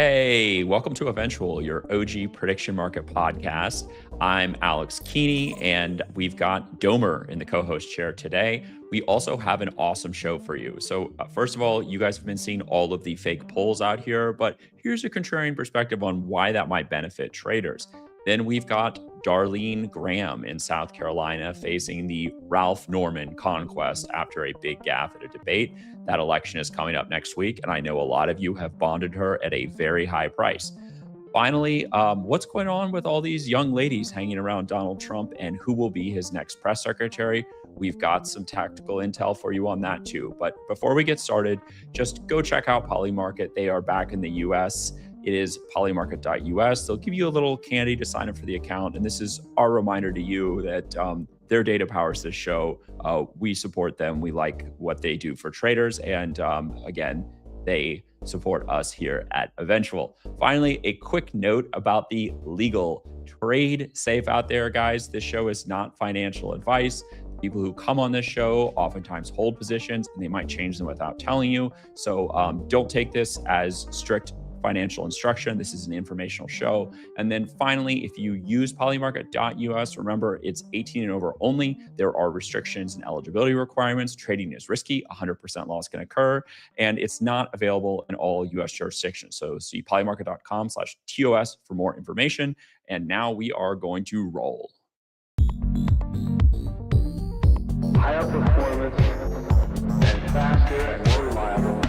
Hey, welcome to Eventual, your OG prediction market podcast. I'm Alex Keeney, and we've got Domer in the co host chair today. We also have an awesome show for you. So, first of all, you guys have been seeing all of the fake polls out here, but here's a contrarian perspective on why that might benefit traders. Then we've got Darline Graham in South Carolina facing the Ralph Norman conquest after a big gaffe at a debate. That election is coming up next week, and I know a lot of you have bonded her at a very high price. Finally, what's going on with all these young ladies hanging around Donald Trump and who will be his next press secretary? We've got some tactical intel for you on that too. But before we get started, just go check out Polymarket. They are back in the US. It is polymarket.us. They'll give you a little candy to sign up for the account. And this is our reminder to you that their data powers this show. We support them. We like what they do for traders. And again, they support us here at Eventual. Finally, a quick note about the legal trade safe out there, guys. This show is not financial advice. People who come on this show oftentimes hold positions and they might change them without telling you. So don't take this as strict financial instruction. This is an informational show. And then finally, if you use polymarket.us, remember it's 18 and over only. There are restrictions and eligibility requirements. Trading is risky. 100% loss can occur. And it's not available in all US jurisdictions. So see polymarket.com/TOS for more information. And now we are going to roll. Higher performance and faster and more reliable.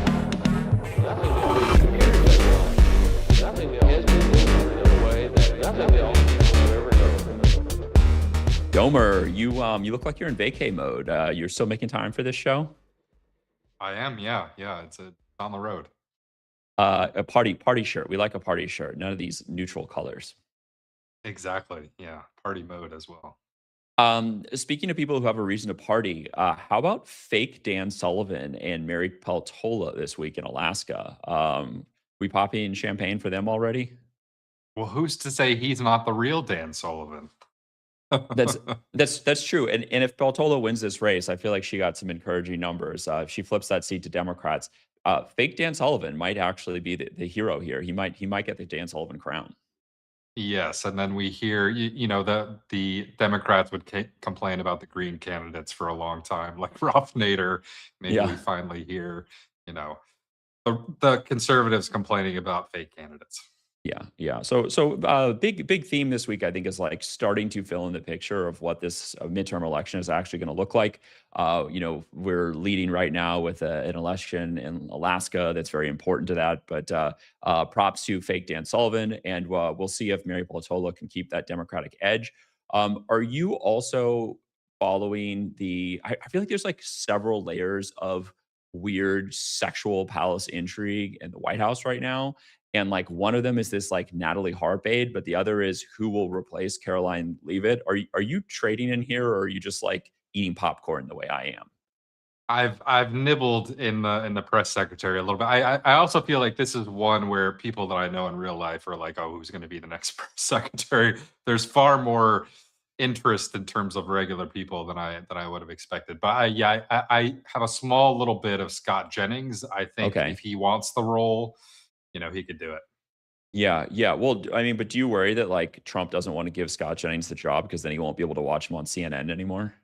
Nothing else has been done in a way that nothing else will ever know. Gomer, you look like you're in vacay mode. You're still making time for this show? I am, yeah. It's on the road. A party shirt. We like a party shirt. None of these neutral colors. Exactly. Yeah. Party mode as well. Speaking of people who have a reason to party, how about fake Dan Sullivan and Mary Peltola this week in Alaska? We popping champagne for them already? Well, who's to say he's not the real Dan Sullivan? That's that's true. And if Peltola wins this race, I feel like she got some encouraging numbers. If she flips that seat to Democrats, fake Dan Sullivan might actually be the hero here. He might get the Dan Sullivan crown. Yes, and then we hear the Democrats would complain about the Green candidates for a long time, like Ralph Nader. Maybe we Yeah. finally hear, you know, the conservatives complaining about fake candidates. Yeah. So big theme this week, I think, is like starting to fill in the picture of what this midterm election is actually going to look like. We're leading right now with an election in Alaska that's very important to that. But props to fake Dan Sullivan, and we'll see if Mary Peltola can keep that Democratic edge. Are you also following the? I feel like there's like several layers of weird sexual palace intrigue in the White House right now, and like one of them is this like Natalie Harp aide, but the other is who will replace Caroline Leavitt. Are you trading in here, or are you just like eating popcorn the way I am? I've nibbled in the press secretary a little bit. I also feel like this is one where people that I know in real life are like, oh, who's going to be the next press secretary? There's far more interest in terms of regular people than I would have expected. But I have a small little bit of Scott Jennings. I think Okay. if he wants the role, he could do Yeah. Well, I mean, but do you worry that like Trump doesn't want to give Scott Jennings the job because then he won't be able to watch him on CNN anymore?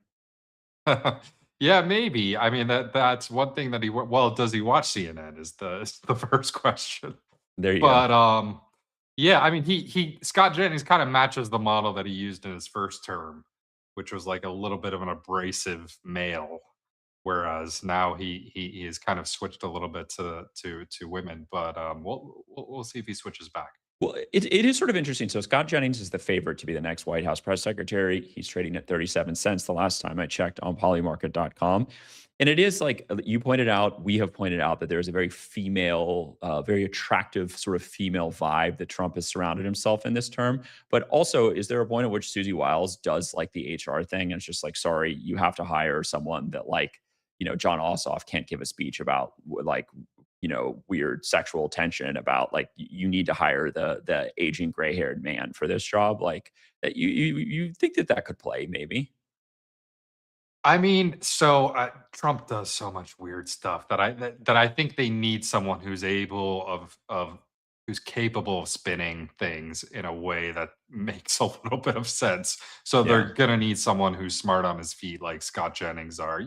it. Yeah, maybe. I mean that's one thing that well, does he watch CNN is the first question. There you go. But yeah, I mean he Scott Jennings kind of matches the model that he used in his first term, which was like a little bit of an abrasive male, whereas now he has kind of switched a little bit to women. But we'll see if he switches back. Well, it is sort of interesting. So Scott Jennings is the favorite to be the next White House press secretary. He's trading at 37 cents the last time I checked on polymarket.com. And it is like you pointed out, we have pointed out that there's a very female, very attractive sort of female vibe that Trump has surrounded himself in this term. But also, is there a point at which Susie Wiles does like the HR thing? And it's just like, sorry, you have to hire someone that like, John Ossoff can't give a speech about like weird sexual tension about like you need to hire the aging gray-haired man for this job, like that you think that could play maybe. I mean, so Trump does so much weird stuff that I think they need someone who's able of who's capable of spinning things in a way that makes a little bit of sense. So Yeah. they're gonna need someone who's smart on his feet, like Scott Jennings are.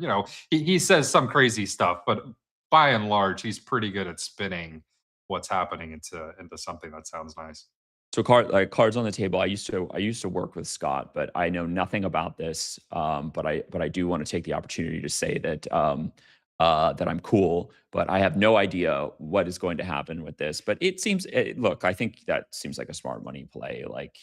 He says some crazy stuff, but by and large, he's pretty good at spinning what's happening into something that sounds nice. So cards on the table. I used to work with Scott, but I know nothing about this. But I do want to take the opportunity to say that I'm cool, but I have no idea what is going to happen with this. But look, I think that seems like a smart money play. Like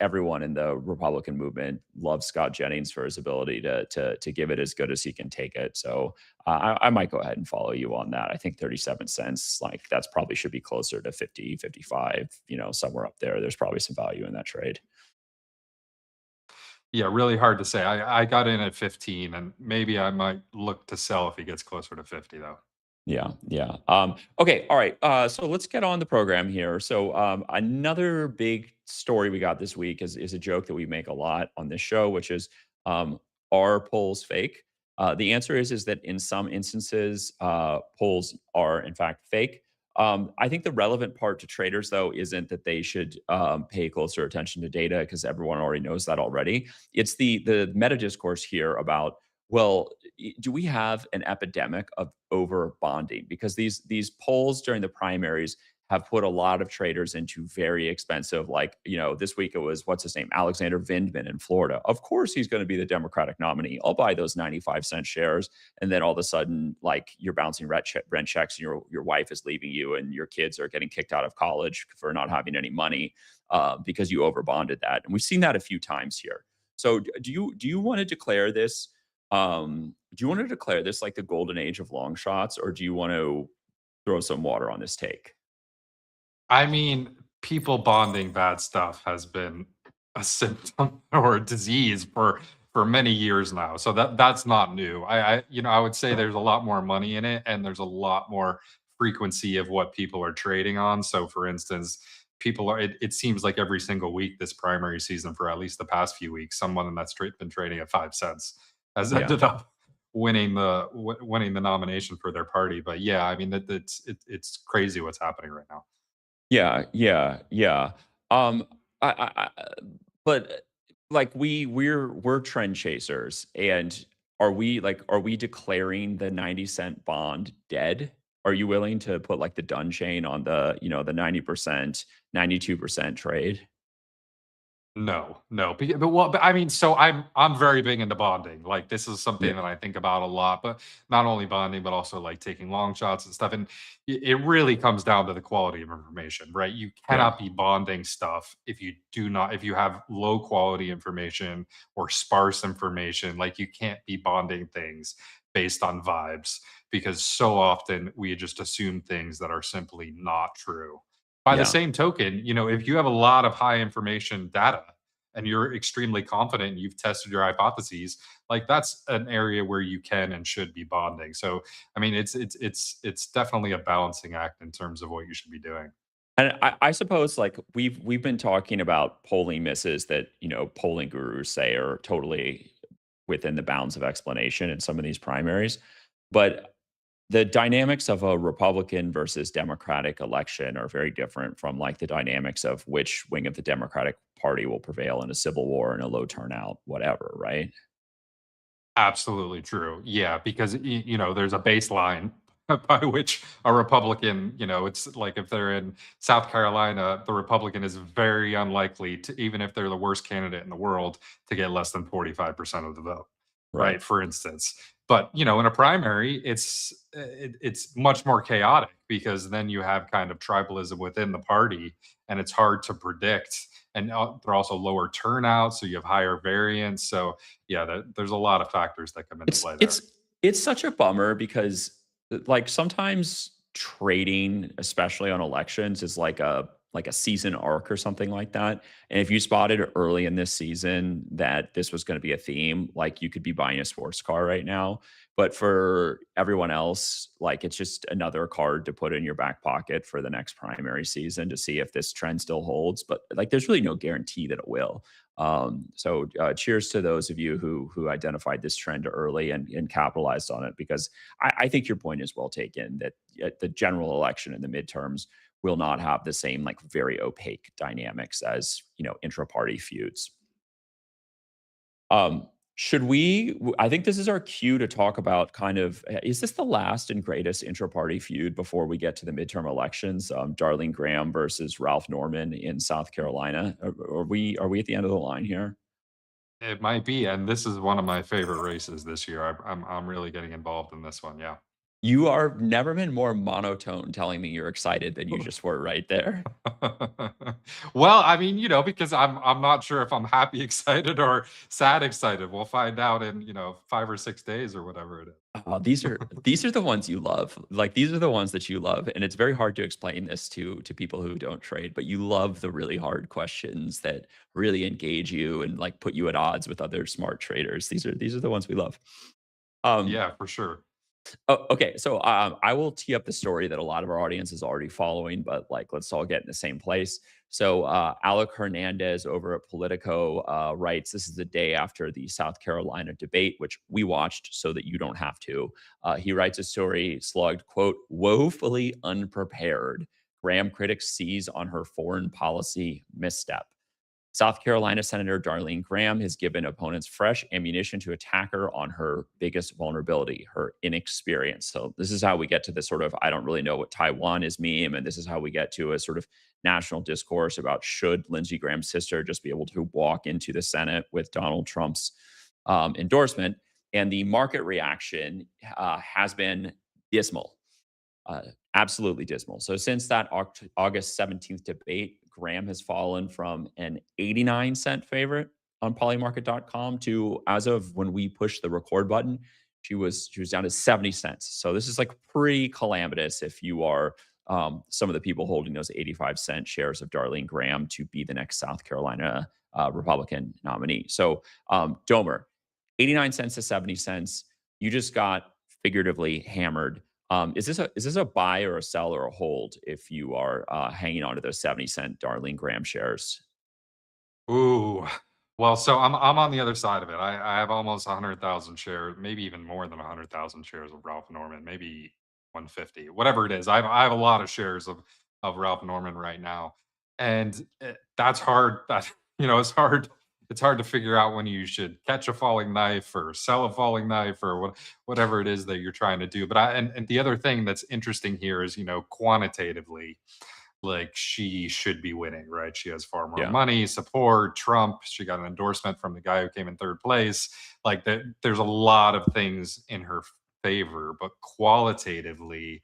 everyone in the Republican movement loves Scott Jennings for his ability to give it as good as he can take it. So I might go ahead and follow you on that. I think 37 cents, like that's probably should be closer to 50, 55, somewhere up there. There's probably some value in that trade. Yeah, really hard to say. I got in at 15, and maybe I might look to sell if he gets closer to 50, though. Yeah, yeah. Okay, all right. So let's get on the program here. So another big story we got this week is a joke that we make a lot on this show, which is um, are polls fake? The answer is that in some instances, polls are in fact fake. I think the relevant part to traders, though, isn't that they should pay closer attention to data because everyone already knows that already. It's the meta discourse here about, well, do we have an epidemic of over bonding? Because these polls during the primaries have put a lot of traders into very expensive, like, this week it was, what's his name, Alexander Vindman in Florida. Of course he's going to be the Democratic nominee. I'll buy those 95-cent shares. And then all of a sudden, like, you're bouncing rent checks, and your wife is leaving you, and your kids are getting kicked out of college for not having any money because you overbonded that. And we've seen that a few times here. So do you want to declare this? Do you want to declare this like the golden age of long shots, or do you want to throw some water on this take? I mean, people bonding bad stuff has been a symptom or a disease for many years now. So that's not new. I would say there's a lot more money in it, and there's a lot more frequency of what people are trading on. So for instance, it seems like every single week this primary season for at least the past few weeks, someone that's been trading at 5 cents has Yeah. ended up winning the nomination for their party. But yeah, I mean it's crazy what's happening right now. Yeah, yeah, yeah. Um, but like we're trend chasers, and are we declaring the 90-cent bond dead? Are you willing to put like the done chain on the 90%, 92% trade? No, no, but I mean, so I'm very big into bonding. Like this is Yeah, something that I think about a lot, but not only bonding, but also like taking long shots and stuff. And it really comes down to the quality of information, right? You yeah, cannot be bonding stuff if you have low quality information or sparse information. Like you can't be bonding things based on vibes because so often we just assume things that are simply not true. By the yeah. same token, if you have a lot of high information data and you're extremely confident and you've tested your hypotheses, like that's an area where you can and should be bonding. So, I mean, it's definitely a balancing act in terms of what you should be doing. And I suppose like we've been talking about polling misses that polling gurus say are totally within the bounds of explanation in some of these primaries, but the dynamics of a Republican versus Democratic election are very different from like the dynamics of which wing of the Democratic Party will prevail in a civil war and a low turnout, whatever, right? Absolutely true. Yeah, because there's a baseline by which a Republican, it's like if they're in South Carolina, the Republican is very unlikely to, even if they're the worst candidate in the world, to get less than 45% of the vote, Right. right? For instance. But, in a primary, it's much more chaotic because then you have kind of tribalism within the party, and it's hard to predict. And they're also lower turnout, so you have higher variance. So yeah, there's a lot of factors that come into It's play there. it's it's such a bummer because like sometimes trading, especially on elections, is like a season arc or something like that. And if you spotted early in this season that this was going to be a theme, like you could be buying a sports car right now. But for everyone else, like it's just another card to put in your back pocket for the next primary season to see if this trend still holds. But like there's really no guarantee that it will. So cheers to those of you who identified this trend early and capitalized on it, because I think your point is well taken that the general election and the midterms will not have the same like very opaque dynamics as intra-party feuds. Um, should we? I think this is our cue to talk about kind of is this the last and greatest intra-party feud before we get to the midterm elections? Darlene Graham versus Ralph Norman in South Carolina. Are we at the end of the line here? It might be, and this is one of my favorite races this year. I'm really getting involved in this one. Yeah. You are never been more monotone telling me you're excited than you just were right there. Well, I mean, because I'm not sure if I'm happy excited or sad excited. We'll find out in 5 or 6 days or whatever it is. Oh, these are the ones you love. Like these are the ones that you love, and it's very hard to explain this to people who don't trade. But you love the really hard questions that really engage you and like put you at odds with other smart traders. These are the ones we love. Um, Yeah, for sure. Oh, okay. So I will tee up the story that a lot of our audience is already following, but like let's all get in the same place. So Alec Hernandez over at Politico writes, "This is the day after the South Carolina debate, which we watched so that you don't have to." He writes a story slugged, quote, "Woefully unprepared. Graham critics seize on her foreign policy misstep." South Carolina Senator Darline Graham has given opponents fresh ammunition to attack her on her biggest vulnerability, her inexperience. So, this is how we get to this sort of I don't really know what Taiwan is meme. And this is how we get to a sort of national discourse about should Lindsey Graham's sister just be able to walk into the Senate with Donald Trump's endorsement. And the market reaction has been dismal. Absolutely dismal. So since that August 17th debate, Graham has fallen from an 89-cent favorite on Polymarket.com to, as of when we pushed the record button, she was down to 70 cents. So this is like pretty calamitous if you are some of the people holding those 85-cent shares of Darlene Graham to be the next South Carolina Republican nominee. So Domer, 89 cents to 70 cents. You just got figuratively hammered. Is this a buy or a sell or a hold if you are hanging on to those 70-cent Darlene Graham shares? Ooh. Well, so I'm on the other side of it. I have almost 100,000 shares, maybe even more than 100,000 shares of Ralph Norman, maybe 150, whatever it is. I have a lot of shares of Ralph Norman right now, and that's hard. That it's hard to figure out when you should catch a falling knife or sell a falling knife or whatever it is that you're trying to do. But and the other thing that's interesting here is quantitatively like she should be winning, right? She has far more Yeah. money, support, Trump. She got an endorsement from the guy who came in third place. Like there's a lot of things in her favor, but qualitatively,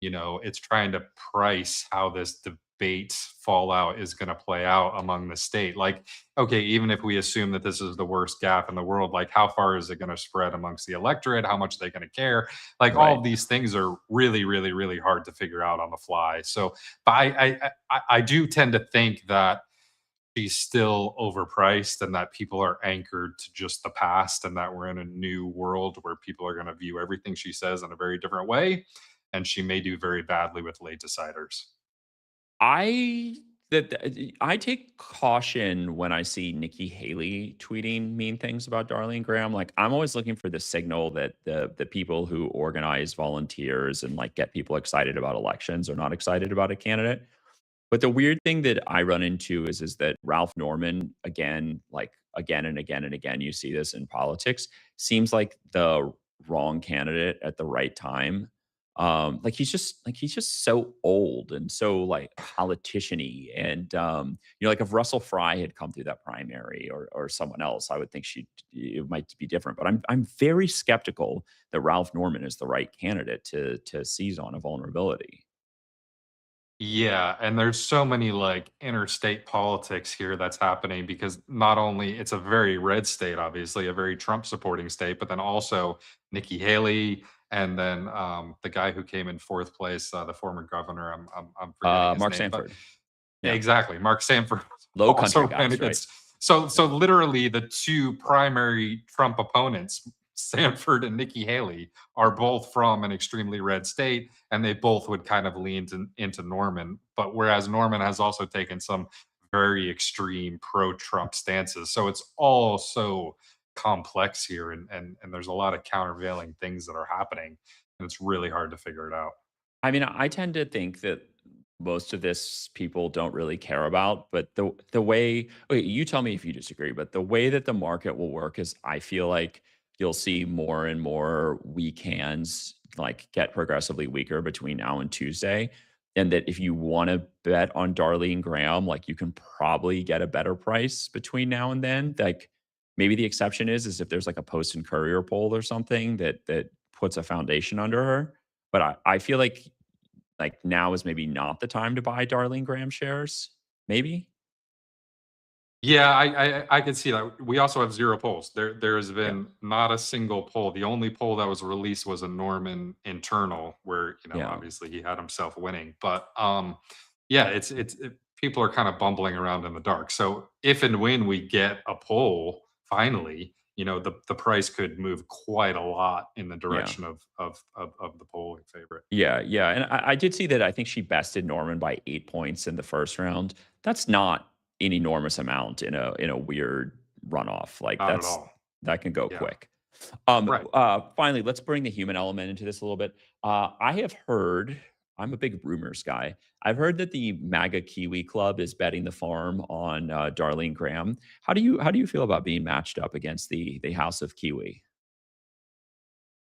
it's trying to price how this debate fallout is going to play out among the state. Like, okay, even if we assume that this is the worst gap in the world, like how far is it going to spread amongst the electorate? How much are they going to care? Like all Right. of these things are really, really, really hard to figure out on the fly. So, but I do tend to think that she's still overpriced and that people are anchored to just the past and that we're in a new world where people are going to view everything she says in a very different way, and she may do very badly with late deciders. I I take caution when I see Nikki Haley tweeting mean things about Darlene Graham. Like I'm always looking for the signal that the people who organize volunteers and like get people excited about elections are not excited about a candidate. But the weird thing that I run into is that Ralph Norman, again, like again and again and again, you see this in politics, seems like the wrong candidate at the right time. Like he's just so old and so like politician-y. And like if Russell Fry had come through that primary or someone else, I would think it might be different. But I'm very skeptical that Ralph Norman is the right candidate to seize on a vulnerability. Yeah, and there's so many like interstate politics here that's happening because not only it's a very red state, obviously a very Trump supporting state, but then also Nikki Haley and then the guy who came in fourth place, the former governor. I'm forgetting his Mark name, but Sanford. Yeah. exactly. Mark Sanford Low country also ran guys, right? against. So literally the two primary Trump opponents, Sanford and Nikki Haley, are both from an extremely red state, and they both would kind of lean into Norman. But whereas Norman has also taken some very extreme pro-Trump stances, so it's all so complex here, and there's a lot of countervailing things that are happening, and it's really hard to figure it out. I mean, I tend to think that most of this people don't really care about. But the way, okay, you tell me if you disagree, but the way that the market will work is I feel like you'll see more and more weak hands like get progressively weaker between now and Tuesday. And that if you want to bet on Darlene Graham, like you can probably get a better price between now and then. Like maybe the exception is if there's like a Post and Courier poll or something that puts a foundation under her. But I feel like now is maybe not the time to buy Darlene Graham shares. Maybe. Yeah, I can see that. We also have zero polls. There has Yeah. been not a single poll. The only poll that was released was a Norman internal, where Yeah. obviously he had himself winning. But yeah, people are kind of bumbling around in the dark. So if and when we get a poll, finally, the price could move quite a lot in the Yeah. direction of the polling favorite. Yeah. Yeah. And I did see that I think she bested Norman by 8 points in the first round. That's not an enormous amount in a weird runoff. Like Not at all. that can go Yeah. quick. Right. Finally, let's bring the human element into this a little bit. I have heard, I'm a big rumors guy. I've heard that the MAGA Kiwi Club is betting the farm on Darlene Graham. How do you feel about being matched up against the House of Kiwi?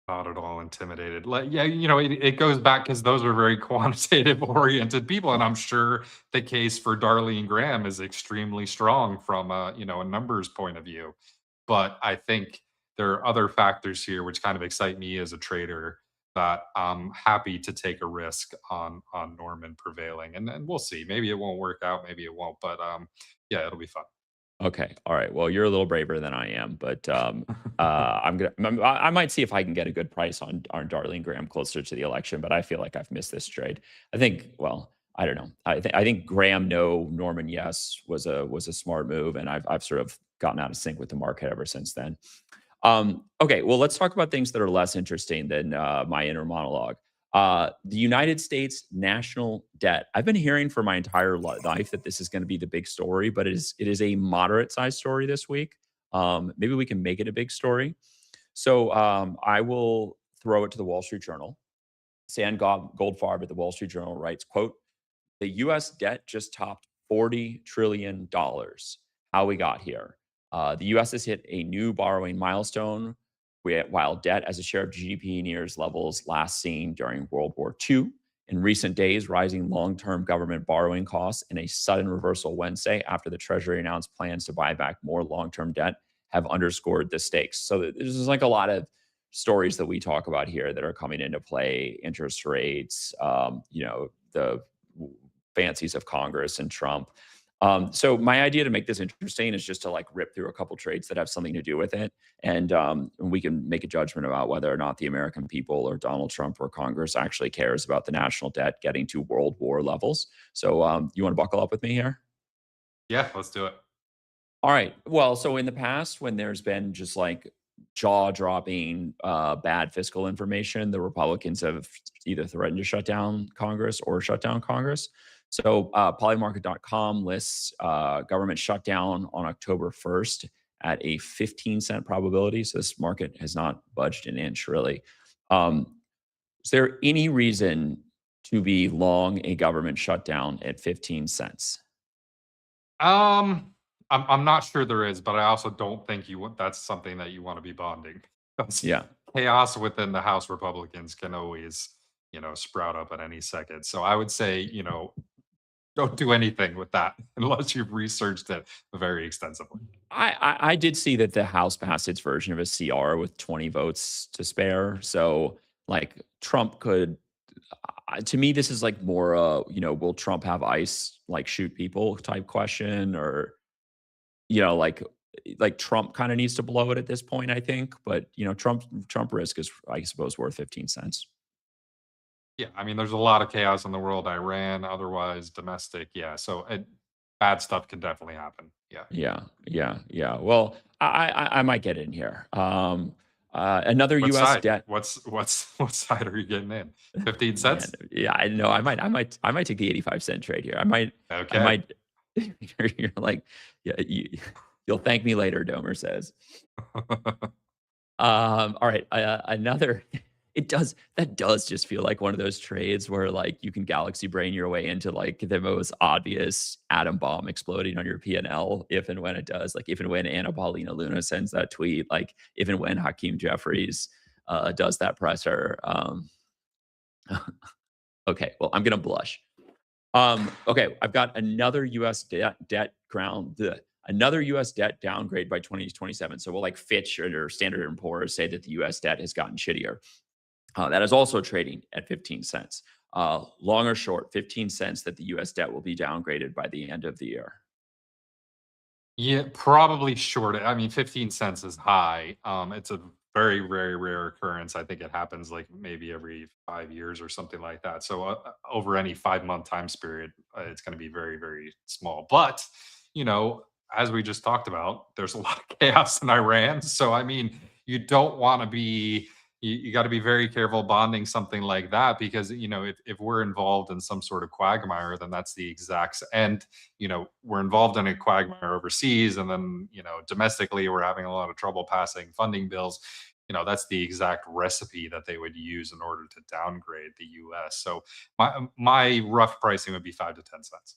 Not at all intimidated. Like, yeah, it goes back because those are very quantitative oriented people, and I'm sure the case for Darlene Graham is extremely strong from a numbers point of view. But I think there are other factors here which kind of excite me as a trader, that I'm happy to take a risk on Norman prevailing, and then we'll see. Maybe it won't work out, maybe it won't, but yeah, it'll be fun. Okay. All right. Well, you're a little braver than I am, but I might see if I can get a good price on Darlene Graham closer to the election. But I feel like I've missed this trade. I think. Well, I don't know. I think Graham no, Norman yes was a smart move, and I've sort of gotten out of sync with the market ever since then. Okay. Well, let's talk about things that are less interesting than my inner monologue. The United States national debt. I've been hearing for my entire life that this is going to be the big story, but it is a moderate sized story this week. Maybe we can make it a big story. So I will throw it to the Wall Street Journal. Goldfarb at the Wall Street Journal writes, "Quote: The U.S. debt just topped $40 trillion. How we got here? The U.S. has hit a new borrowing milestone, while debt as a share of GDP nears levels last seen during World War II. In recent days, rising long-term government borrowing costs and a sudden reversal Wednesday after the Treasury announced plans to buy back more long-term debt have underscored the stakes." So there's like a lot of stories that we talk about here that are coming into play: interest rates, the fancies of Congress and Trump. So my idea to make this interesting is just to like rip through a couple trades that have something to do with it, and we can make a judgment about whether or not the American people or Donald Trump or Congress actually cares about the national debt getting to World War levels. So you want to buckle up with me here? Yeah, let's do it. All right. Well, so in the past, when there's been just like jaw-dropping bad fiscal information, the Republicans have either threatened to shut down Congress or shut down Congress. So Polymarket.com lists government shutdown on October 1st at a 15-cent probability. So this market has not budged an inch, really. Is there any reason to be long a government shutdown at 15 cents? I'm not sure there is, but I also don't think that's something that you want to be bonding. Because Yeah. chaos within the House Republicans can always, sprout up at any second. So I would say, don't do anything with that unless you've researched it very extensively. I did see that the House passed its version of a CR with 20 votes to spare. So, like, Trump could, to me, this is like more, will Trump have ICE like shoot people type question, or, like Trump kind of needs to blow it at this point, I think. But, Trump risk is, I suppose, worth 15 cents. Yeah, I mean, there's a lot of chaos in the world, Iran, otherwise domestic. Yeah, so bad stuff can definitely happen. Yeah. Yeah, yeah, yeah. Well, I might get in here. Another What U.S. side? debt. What side are you getting in? 15 Man, cents? yeah, I know. I might take the 85-cent trade here. I Okay. might. You're like, yeah, you'll thank me later. Domer says. All right. Another. It does. That does just feel like one of those trades where like you can galaxy brain your way into like the most obvious atom bomb exploding on your P&L if and when it does. Like if and when Anna Paulina Luna sends that tweet, like if and when Hakeem Jeffries does that presser. Okay, well, I'm gonna blush. Okay, I've got another U.S. another U.S. debt downgrade by 2027. So we'll like Fitch or Standard and Poor's say that the U.S. debt has gotten shittier. That is also trading at 15 cents. Long or short, 15 cents that the U.S. debt will be downgraded by the end of the year. Yeah, probably short. I mean, 15 cents is high. It's a very, very rare occurrence. I think it happens like maybe every 5 years or something like that. So over any 5 month time period, it's going to be very, very small. But you know, as we just talked about, there's a lot of chaos in Iran. So I mean, you don't want to be. You got to be very careful bonding something like that because if we're involved in some sort of quagmire, then that's the exact and we're involved in a quagmire overseas and then domestically we're having a lot of trouble passing funding bills. That's the exact recipe that they would use in order to downgrade the US. So my rough pricing would be 5 to 10 cents.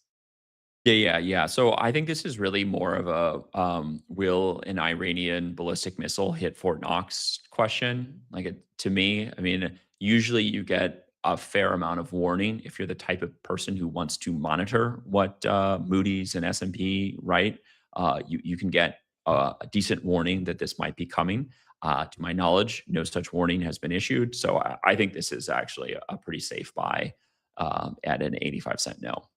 Yeah. So I think this is really more of a will an Iranian ballistic missile hit Fort Knox question. Like to me, I mean, usually you get a fair amount of warning if you're the type of person who wants to monitor what Moody's and S&P write. You can get a decent warning that this might be coming. To my knowledge, no such warning has been issued. So I think this is actually a pretty safe buy at an 85-cent no.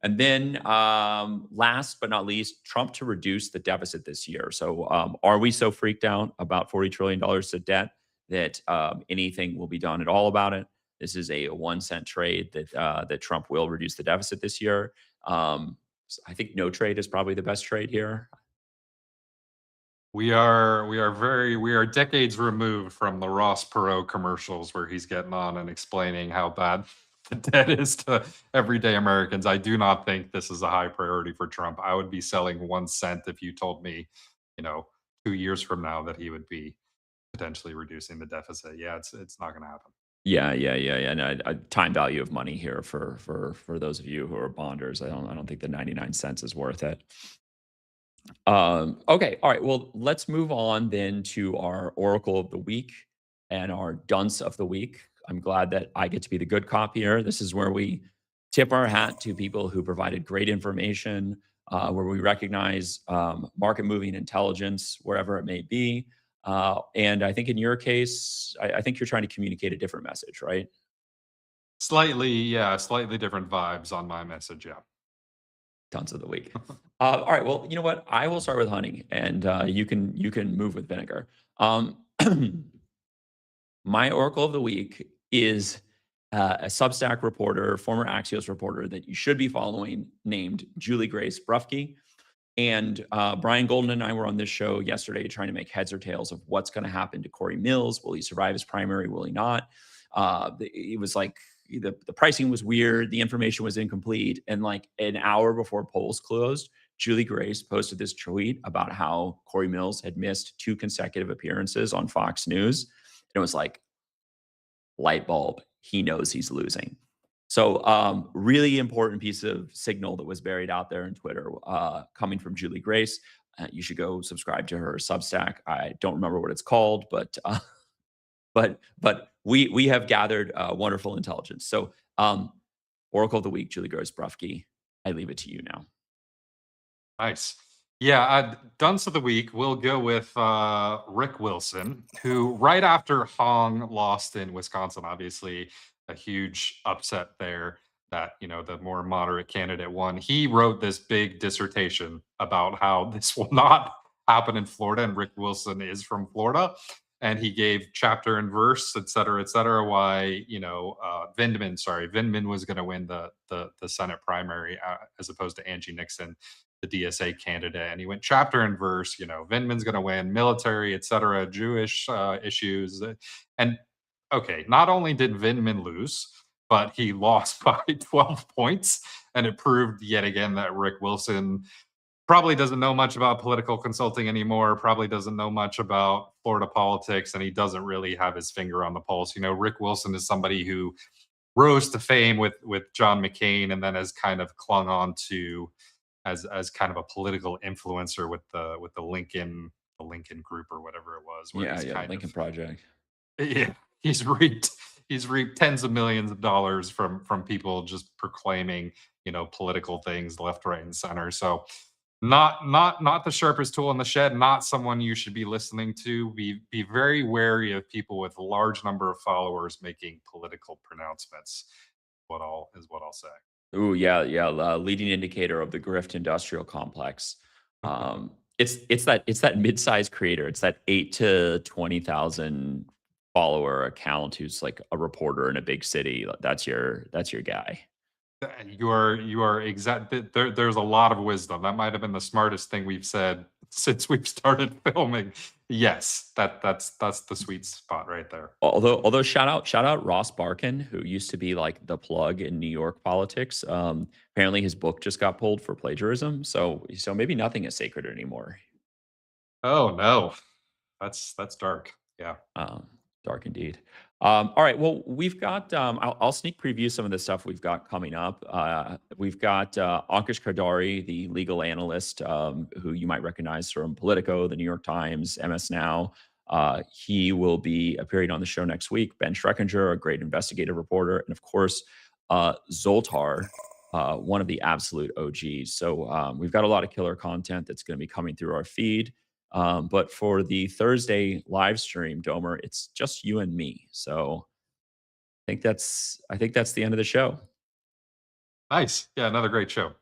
And then last but not least, Trump to reduce the deficit this year. So are we so freaked out about $40 trillion of debt that anything will be done at all about it? This is a 1 cent trade that Trump will reduce the deficit this year. So I think no trade is probably the best trade here. We are decades removed from the Ross Perot commercials where he's getting on and explaining how bad the debt is to everyday Americans. I do not think this is a high priority for Trump. I would be selling 1 cent if you told me, you know, 2 years from now that he would be potentially reducing the deficit. Yeah, it's not going to happen. Yeah. And time value of money here for those of you who are bonders. I don't think the 99 cents is worth it. Okay. All right. Well, let's move on then to our Oracle of the Week and our Dunce of the Week. I'm glad that I get to be the good cop here. This is where we tip our hat to people who provided great information, where we recognize market moving intelligence, wherever it may be. And I think in your case, I think you're trying to communicate a different message, right? Slightly different vibes on my message. Yeah. Dunce of the Week. All right. Well, you know what? I will start with honey, and you can move with vinegar. My Oracle of the Week is a Substack reporter, former Axios reporter that you should be following, named Julie Grace Brufke. And Brian Golden and I were on this show yesterday trying to make heads or tails of what's going to happen to Corey Mills. Will he survive his primary? Will he not? It was like the pricing was weird. The information was incomplete. And like an hour before polls closed, Julie Grace posted this tweet about how Corey Mills had missed 2 consecutive appearances on Fox News. And it was like, light bulb. He knows he's losing. So really important piece of signal that was buried out there in Twitter coming from Julie Grace. You should go subscribe to her Substack. I don't remember what it's called, but we have gathered wonderful intelligence. So Oracle of the Week, Julie Grace Brufke. I leave it to you now. Nice. Yeah, Dunce of the Week, we'll go with Rick Wilson, who right after Hong lost in Wisconsin, obviously a huge upset there that, the more moderate candidate won. He wrote this big dissertation about how this will not happen in Florida, and Rick Wilson is from Florida. And he gave chapter and verse, et cetera, why, Vindman was going to win the Senate primary as opposed to Angie Nixon, the DSA candidate. And he went chapter and verse, Vindman's going to win, military, et cetera, Jewish issues. And okay, not only did Vindman lose, but he lost by 12 points. And it proved yet again that Rick Wilson probably doesn't know much about political consulting anymore, probably doesn't know much about Florida politics, and he doesn't really have his finger on the pulse. Rick Wilson is somebody who rose to fame with John McCain and then has kind of clung on to as kind of a political influencer with the Lincoln group or whatever it was, where Yeah, he's yeah, kind Lincoln of Project. yeah, he's reaped tens of millions of dollars from people just proclaiming, political things left, right, and center. So not the sharpest tool in the shed, not someone you should be listening to. Be very wary of people with a large number of followers making political pronouncements. What I'll say. Ooh, yeah, yeah. Leading indicator of the grift industrial complex. It's that mid-sized creator. It's that 8 to 20,000 follower account who's like a reporter in a big city. That's your guy. You are exact. There's a lot of wisdom. That might have been the smartest thing we've said since we've started filming. Yes, that's the sweet spot right there. Although shout out Ross Barkin, who used to be like the plug in New York politics. Apparently his book just got pulled for plagiarism. So maybe nothing is sacred anymore. Oh no, that's dark. Yeah. Um, Dark indeed. All right. Well, we've got. I'll sneak preview some of the stuff we've got coming up. We've got Ankush Khardari, the legal analyst, who you might recognize from Politico, the New York Times, MS Now. He will be appearing on the show next week. Ben Schreckinger, a great investigative reporter, and of course, Zoltar, one of the absolute OGs. So we've got a lot of killer content that's going to be coming through our feed. But for the Thursday live stream, Domer, it's just you and me. So I think that's the end of the show. Nice. Yeah, another great show.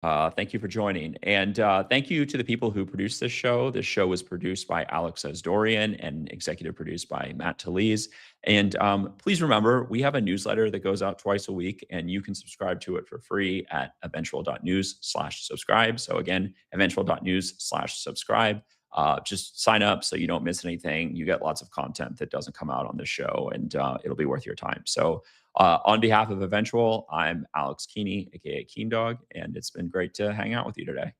Thank you for joining. And thank you to the people who produced this show. This show was produced by Alex Asdorian and executive produced by Matt Talese. And please remember, we have a newsletter that goes out twice a week, and you can subscribe to it for free at eventual.news/subscribe. So again, eventual.news/subscribe. Just sign up so you don't miss anything. You get lots of content that doesn't come out on the show, and it'll be worth your time. So on behalf of Eventual, I'm Alex Keeney, aka Keen Dog, and it's been great to hang out with you today.